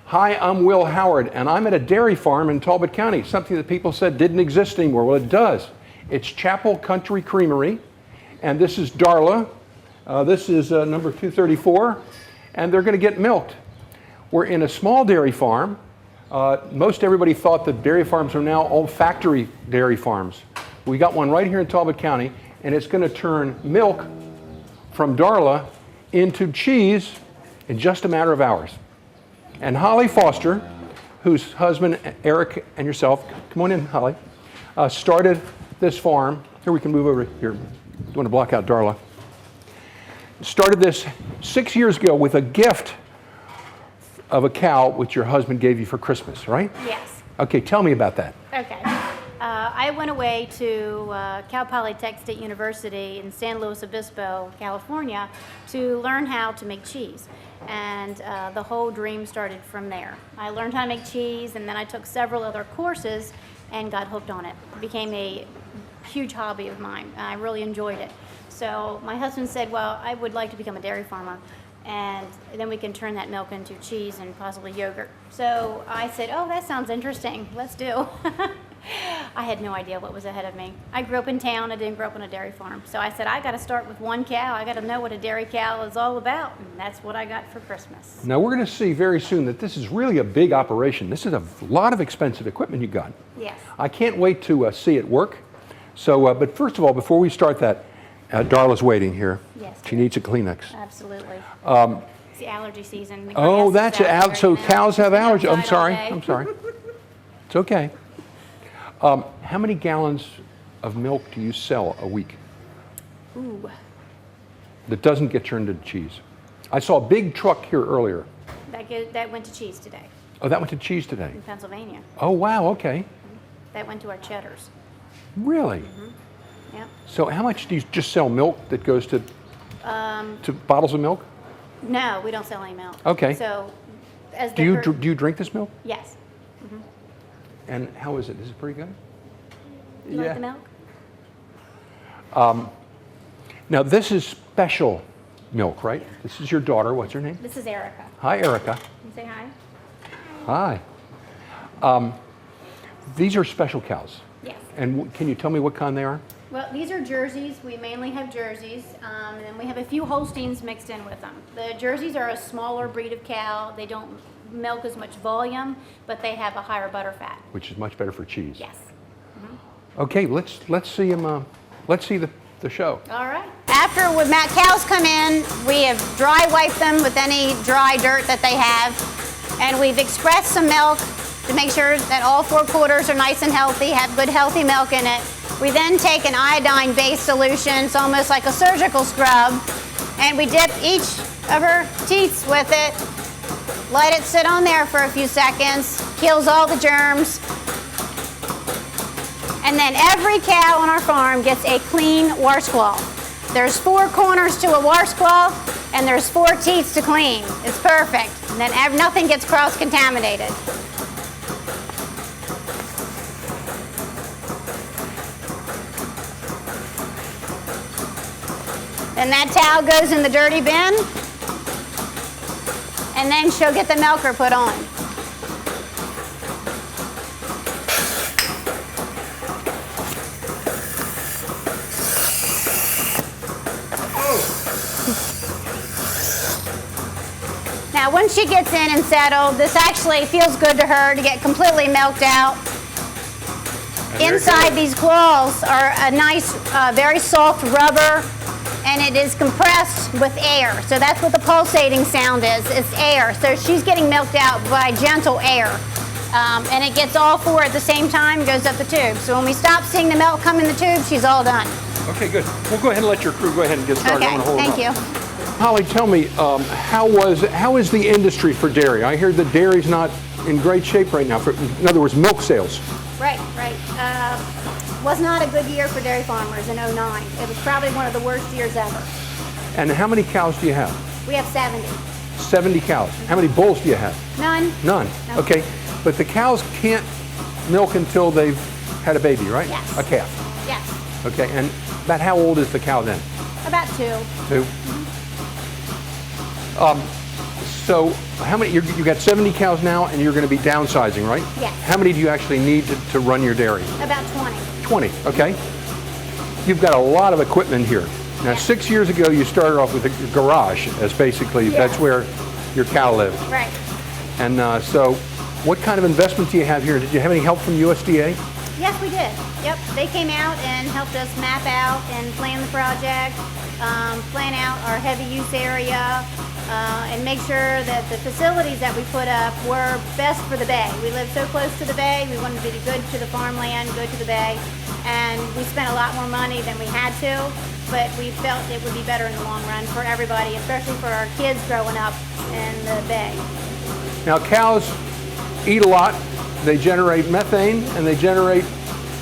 Hi, I'm Will Howard, and I'm at a dairy farm in Talbot County, something that people said didn't exist anymore. Well, it does. It's Chapel Country Creamery, and this is Darla. This is number 234, and they're going to get milked. We're in a small dairy farm. Most everybody thought that dairy farms are now all factory dairy farms. We got one right here in Talbot County, and it's going to turn milk from Darla into cheese in just a matter of hours. And Holly Foster, whose husband Eric and yourself, come on in, Holly, started this farm. Here, we can move over here. You want to block out Darla. Started this 6 years ago with a gift of a cow which your husband gave you for Christmas, right? Yes. Okay, tell me about that. Okay. I went away to Cal Polytech State University in San Luis Obispo, California, to learn how to make cheese. And the whole dream started from there. I learned how to make cheese, and then I took several other courses and got hooked on it. It became a huge hobby of mine. I really enjoyed it. So my husband said, well, I would like to become a dairy farmer, and then we can turn that milk into cheese and possibly yogurt. So I said, oh, that sounds interesting. Let's do. I had no idea what was ahead of me. I grew up in town. I didn't grow up on a dairy farm. So I said, I got to start with one cow. I got to know what a dairy cow is all about. And that's what I got for Christmas. Now, we're going to see very soon that this is really a big operation. This is a lot of expensive equipment you got. Yes. I can't wait to see it work. So, but first of all, before we start that, Darla's waiting here. Yes. She needs a Kleenex. Absolutely. It's the allergy season. The Oh, grass that's is out it. So right now. cows have Been allergies. I'm outside sorry. all day. I'm sorry. It's okay. How many gallons of milk do you sell a week Ooh. that doesn't get turned into cheese? I saw a big truck here earlier. That went to cheese today Oh, that went to cheese today. in Pennsylvania. Oh, wow. Okay. That went to our cheddars. Really? Yep. So how much do you just sell milk that goes to bottles of milk? No, we don't sell any milk. Okay. So, as Do the you drink this milk? Yes. And how is it? Is it pretty good? You like the milk? Now, this is special milk, right? This is your daughter. What's her name? This is Erica. Hi, Erica. Can you say hi? Hi. These are special cows. Yes. And can you tell me what kind they are? Well, these are Jerseys. We mainly have Jerseys, and then we have a few Holsteins mixed in with them. The Jerseys are a smaller breed of cow. They don't milk as much volume, but they have a higher butter fat. Which is much better for cheese. Yes. Okay, let's see them. Let's see the show. All right. After cows come in, we have dry wiped them with any dry dirt that they have, and we've expressed some milk to make sure that all 4 quarters are nice and healthy, have good healthy milk in it. We then take an iodine-based solution, it's almost like a surgical scrub, and we dip each of her teats with it, let it sit on there for a few seconds, kills all the germs, and then every cow on our farm gets a clean washcloth. There's 4 corners to a washcloth, and there's 4 teats to clean. It's perfect. And then nothing gets cross-contaminated. Then that towel goes in the dirty bin, and then she'll get the milker put on. Now, once she gets in and settled, this actually feels good to her to get completely milked out. Inside these claws are a nice, very soft rubber, and it is compressed with air. So that's what the pulsating sound is. It's air. So she's getting milked out by gentle air. And it gets all 4 at the same time, goes up the tube. So when we stop seeing the milk come in the tube, she's all done. Okay, good. We'll go ahead and let your crew go ahead and get started. Okay, thank you. Holly, tell me, how is the industry for dairy? I hear that dairy's not in great shape right now. In other words, milk sales. Right. Was not a good year for dairy farmers in '09. It was probably one of the worst years ever. And how many cows do you have? We have 70. 70 cows. How many bulls do you have? None. None. No. Okay, but the cows can't milk until they've had a baby, right? Yes. A calf. Yes. Okay, and about how old is the cow then? About 2. 2. So how many, you got 70 cows now and you're going to be downsizing, right? Yes. How many do you actually need to run your dairy? About 20. 20, okay. You've got a lot of equipment here. Now, 6 years ago, you started off with a garage as basically, that's where your cow lived. Right. And so what kind of investment do you have here? Did you have any help from USDA? Yes, we did. Yep, they came out and helped us map out and plan the project, plan out our heavy use area, and make sure that the facilities that we put up were best for the bay. We live so close to the bay, we wanted to be good to the farmland, good to the bay, and we spent a lot more money than we had to, but we felt it would be better in the long run for everybody, especially for our kids growing up in the bay. Now, cows eat a lot, they generate methane, and they generate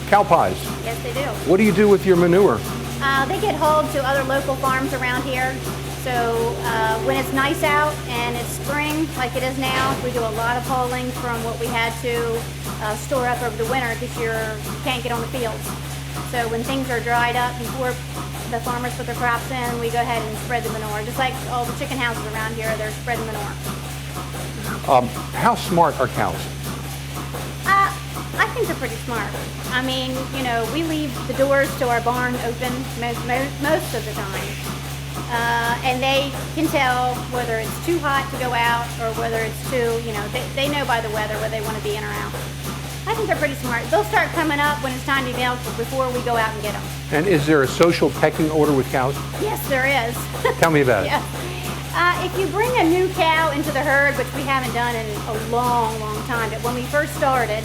cow pies. Yes, they do. What do you do with your manure? They get hauled to other local farms around here. So when it's nice out and it's spring, like it is now, we do a lot of hauling from what we had to store up over the winter because you can't get on the fields. So when things are dried up before the farmers put their crops in, we go ahead and spread the manure. Just like all the chicken houses around here, they're spreading manure. How smart are cows? I think they're pretty smart. I mean, you know, we leave the doors to our barn open most of the time. And they can tell whether it's too hot to go out or whether it's too, you know, they know by the weather whether they want to be in or out. I think they're pretty smart. They'll start coming up when it's time to milk before we go out and get them. And is there a social pecking order with cows? Yes, there is. Tell me about it. Yes. If you bring a new cow into the herd, which we haven't done in a long, long time, but when we first started,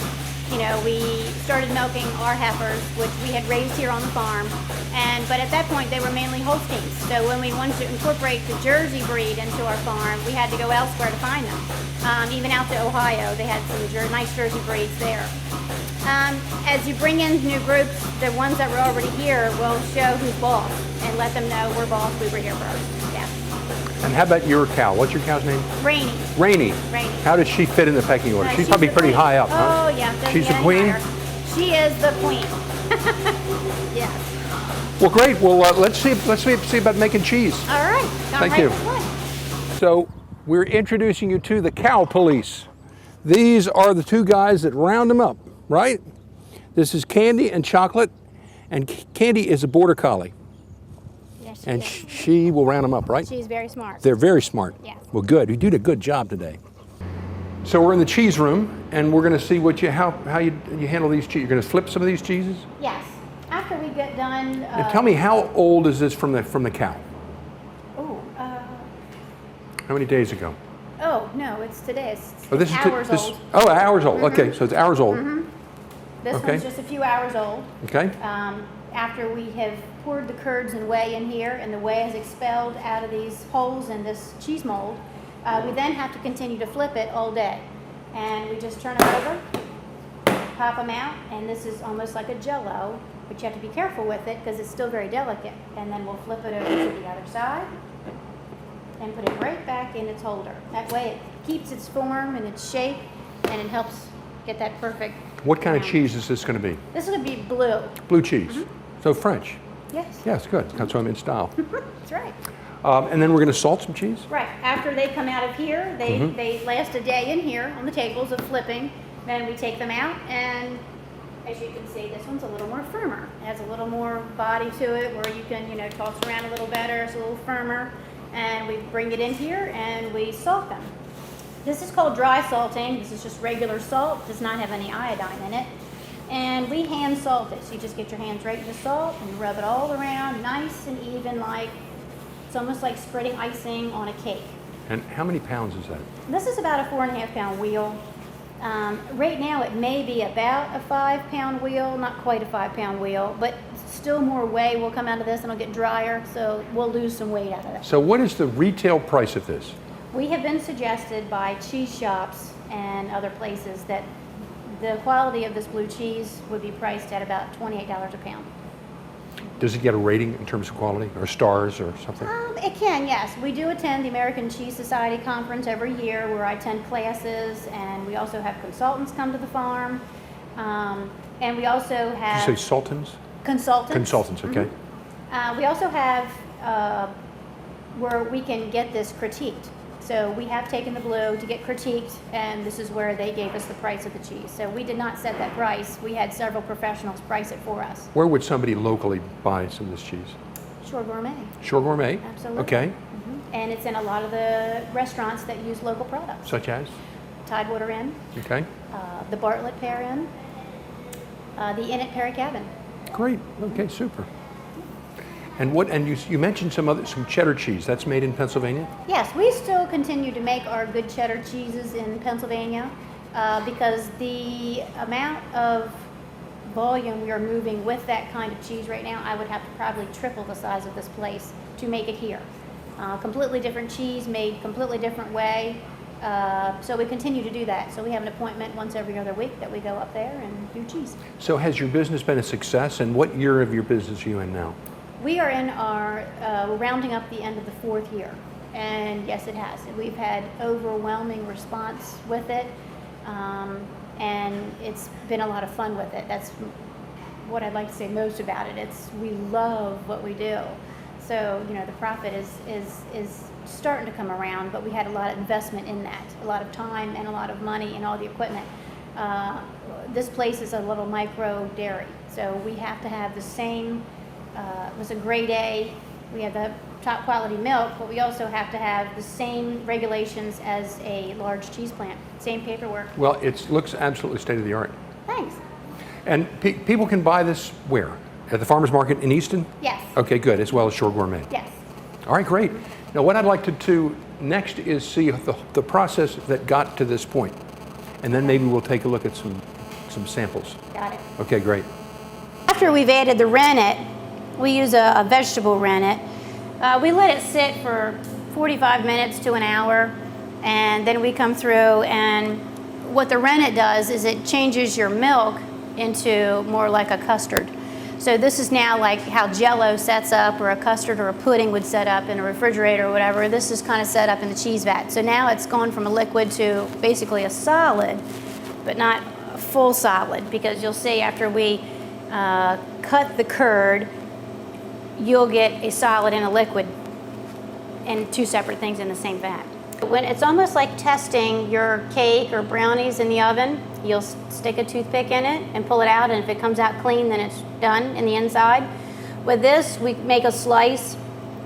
you know, we started milking our heifers, which we had raised here on the farm, but at that point they were mainly Holsteins. So when we wanted to incorporate the Jersey breed into our farm, we had to go elsewhere to find them. Even out to Ohio, they had some nice Jersey breeds there. As you bring in new groups, the ones that were already here will show who's boss and let them know we're boss, we were here first. Yes. And how about your cow? What's your cow's name? Rainy. Rainy. Rainy. How does she fit in the pecking order? She's She's probably the pretty queen. high up, huh? Oh yeah. doesn't She's get the any queen? higher. She is the queen. Yes. Well, great. Well, let's see about making cheese. All right. Thank you. So we're introducing you to the cow police. These are the two guys that round them up, right? This is Candy and Chocolate, and Candy is a border collie. Yes, And is. she will round them up, right? She's very smart. They're very smart. Yes. Well, good. You did a good job today. So we're in the cheese room, and we're going to see what how you handle these cheese. You're going to flip some of these cheeses. Yes. After we get done. Now tell me, how old is this from the cow? Oh. How many days ago? Oh no, it's today. It's This is hours old. Oh, hours old. Okay, so it's hours old. This okay. one's just a few hours old. Okay. After we have poured the curds and whey in here, and the whey is expelled out of these holes in this cheese mold, we then have to continue to flip it all day. And we just turn them over, pop them out, and this is almost like a Jell-O, but you have to be careful with it because it's still very delicate. And then we'll flip it over to the other side and put it right back in its holder. That way it keeps its form and its shape, and it helps get that perfect. What kind of cheese is this going to be? This is going to be blue. Blue cheese. So French. Yes. Yes, good. That's why I'm in style. That's right. And then we're going to salt some cheese? Right. After they come out of here, they last a day in here on the tables of flipping. Then we take them out, and as you can see, this one's a little more firmer. It has a little more body to it where you can, you know, toss around a little better. It's a little firmer. And we bring it in here and we salt them. This is called dry salting. This is just regular salt. It does not have any iodine in it. And we hand salt it. So you just get your hands right in the salt and you rub it all around nice and even, like it's almost like spreading icing on a cake. And how many pounds is that? This is about a 4.5 pound wheel. Right now it may be about a 5 pound wheel, not quite a 5 pound wheel, but still more whey will come out of this and it'll get drier, so we'll lose some weight out of that. So what is the retail price of this? We have been suggested by cheese shops and other places that the quality of this blue cheese would be priced at about $28 a pound. Does it get a rating in terms of quality, or stars or something? It can, yes. We do attend the American Cheese Society conference every year where I attend classes, and we also have consultants come to the farm. And we also have... Did you say sultans? Consultants. Consultants, okay. We also have where we can get this critiqued. So we have taken the blue to get critiqued, and this is where they gave us the price of the cheese. So we did not set that price. We had several professionals price it for us. Where would somebody locally buy some of this cheese? Shore Gourmet. Shore Gourmet? Absolutely. Okay. And it's in a lot of the restaurants that use local products. Such as? Tidewater Inn, Okay. the Bartlett Pear Inn, the Inn at Perry Cabin. Great. Okay, super. And you mentioned some cheddar cheese. That's made in Pennsylvania? Yes, we still continue to make our good cheddar cheeses in Pennsylvania because the amount of volume we are moving with that kind of cheese right now, I would have to probably triple the size of this place to make it here. Completely different cheese, made completely different way. So we continue to do that. So we have an appointment once every other week that we go up there and do cheese. So has your business been a success? And what year of your business are you in now? We are in we're rounding up the end of the 4th year. And yes, it has. We've had overwhelming response with it. And it's been a lot of fun with it. That's what I'd like to say most about it. We love what we do. So, the profit is starting to come around, but we had a lot of investment in that, a lot of time and a lot of money and all the equipment. This place is a little micro dairy, so we have to have the same, it was a grade A, we have the top quality milk, but we also have to have the same regulations as a large cheese plant, same paperwork. Well, it looks absolutely state of the art. Thanks. And people can buy this where? At the farmer's market in Easton? Yes. Okay, good, as well as Shore Gourmet. Yes. All right, great. Now, what I'd like to do next is see the process that got to this point. And then maybe we'll take a look at some samples. Got it. Okay, great. After we've added the rennet, we use a vegetable rennet. We let it sit for 45 minutes to an hour, and then we come through, and what the rennet does is it changes your milk into more like a custard. So this is now like how Jell-O sets up, or a custard or a pudding would set up in a refrigerator or whatever. This is kind of set up in the cheese vat. So now it's gone from a liquid to basically a solid, but not a full solid, because you'll see after we cut the curd, you'll get a solid and a liquid and two separate things in the same vat. When it's almost like testing your cake or brownies in the oven, you'll stick a toothpick in it and pull it out, and if it comes out clean, then it's done in the inside. With this, we make a slice,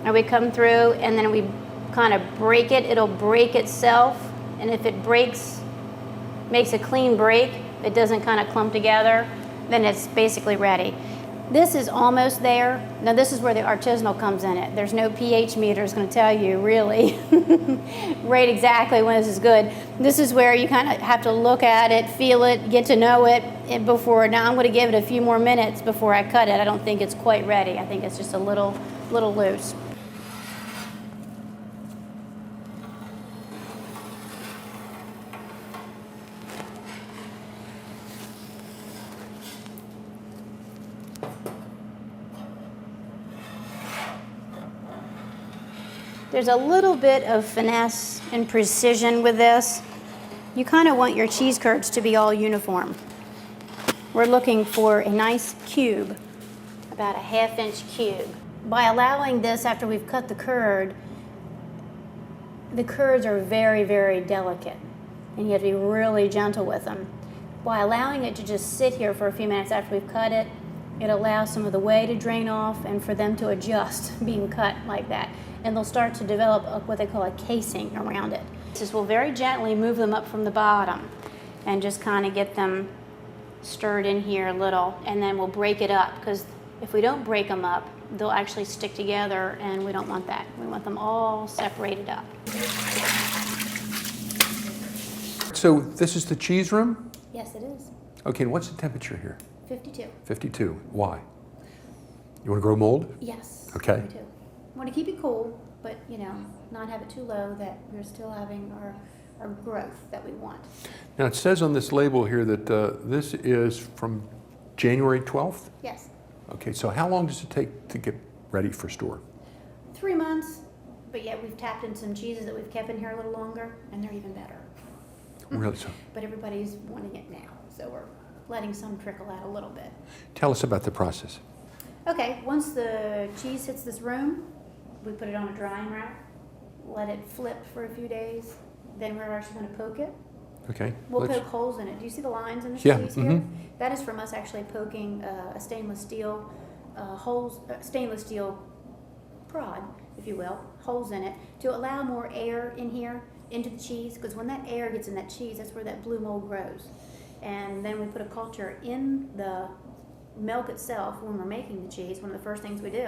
and we come through, and then we kind of break it. It'll break itself, and if it breaks, makes a clean break, it doesn't kind of clump together, then it's basically ready. This is almost there. Now this is where the artisanal comes in it. There's no pH meter is going to tell you really right exactly when this is good. This is where you kind of have to look at it, feel it, get to know it before. Now I'm going to give it a few more minutes before I cut it. I don't think it's quite ready. I think it's just a little loose. There's a little bit of finesse and precision with this. You kind of want your cheese curds to be all uniform. We're looking for a nice cube, about a 1/2 inch cube. By allowing this after we've cut the curds are very, very delicate, and you have to be really gentle with them. By allowing it to just sit here for a few minutes after we've cut it, it allows some of the whey to drain off and for them to adjust being cut like that. And they'll start to develop what they call a casing around it. This will very gently move them up from the bottom and just kind of get them stirred in here a little, and then we'll break it up, because if we don't break them up, they'll actually stick together, and we don't want that. We want them all separated up. So this is the cheese room? Yes, it is. Okay, and what's the temperature here? 52. 52. Why? You want to grow mold? Yes. Okay. 52. Want to keep it cool, but not have it too low that we're still having our growth that we want. Now it says on this label here that this is from January 12th? Yes. Okay, so how long does it take to get ready for store? 3 months, but yet we've tapped in some cheeses that we've kept in here a little longer, and they're even better. Really? So, But everybody's wanting it now, so we're letting some trickle out a little bit. tell us about the process. Okay, once the cheese hits this room, we put it on a drying rack. let it flip for a few days. Then we're actually going to poke it. Okay. We'll let's- poke holes in it. Do you see the lines in the Yeah, cheese here? That is from us actually poking a stainless steel stainless steel prod, if you will, holes in it to allow more air in here into the cheese. Because when that air gets in that cheese, that's where that blue mold grows. And then we put a culture in the milk itself when we're making the cheese. One of the first things we do,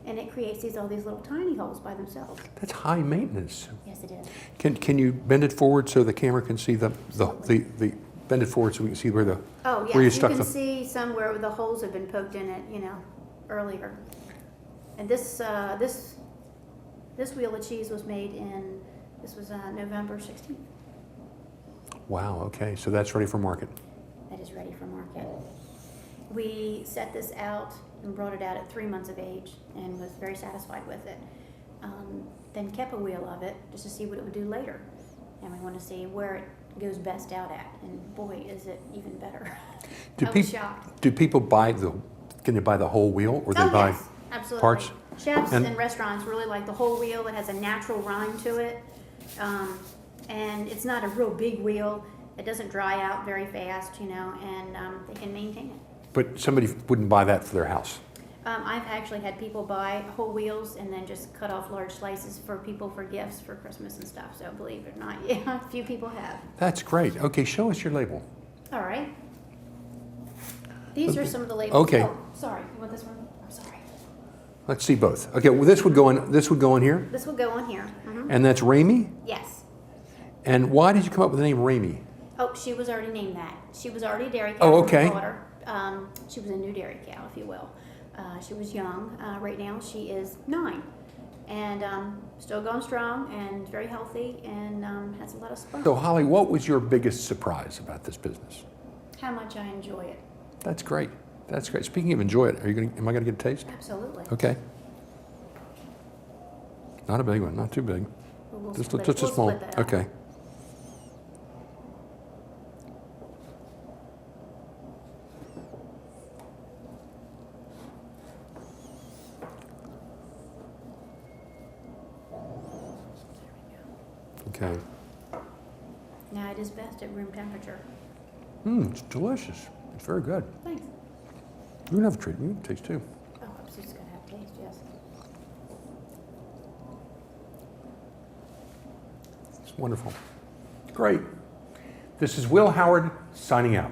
and it creates all these little tiny holes by themselves. That's high maintenance. Yes, it is. Can you bend it forward so the camera can see the bend it forward so we can see where the Oh, where you yes, you stuck can them? see somewhere the holes have been poked in it, earlier. And this wheel of cheese was made November 16th. Wow. Okay. So that's ready for market. That is ready for market. We set this out and brought it out at 3 months of age and was very satisfied with it. Then kept a wheel of it just to see what it would do later. And we want to see where it goes best out at. And boy, is it even better. I was shocked. Do people can they buy the whole wheel or they buy Yes, absolutely. parts? Chefs And- and restaurants really like the whole wheel. It has a natural rind to it. And it's not a real big wheel. It doesn't dry out very fast, and they can maintain it. But somebody wouldn't buy that for their house. I've actually had people buy whole wheels and then just cut off large slices for people for gifts for Christmas and stuff. So believe it or not, yeah, a few people have. That's great. Okay, show us your label. All right. These are some of the labels. Okay. Oh, sorry. You want this one? I'm sorry. Let's see both. Okay, well this would go in. This would go in here, This will go on here. and that's Ramey. Yes. And why did you come up with the name Ramey? Oh, she was already named that. She was already a dairy cow. Oh, when we okay. bought her. She was a new dairy cow, if you will. She was young. Right now, she is 9, and still going strong and very healthy, and has a lot of sperm. So Holly, what was your biggest surprise about this business? How much I enjoy it. That's great. That's great. Speaking of enjoy it, am I going to get a taste? Absolutely. Okay. Not a big one, not too big. We'll Just split- a we'll small. split that up. Okay. Okay. Now it is best at room temperature. It's delicious. It's very good. Thanks. You can have a treat. You can taste too. Oh, I'm just gonna have taste, yes. It's wonderful. Great. This is Will Howard signing out.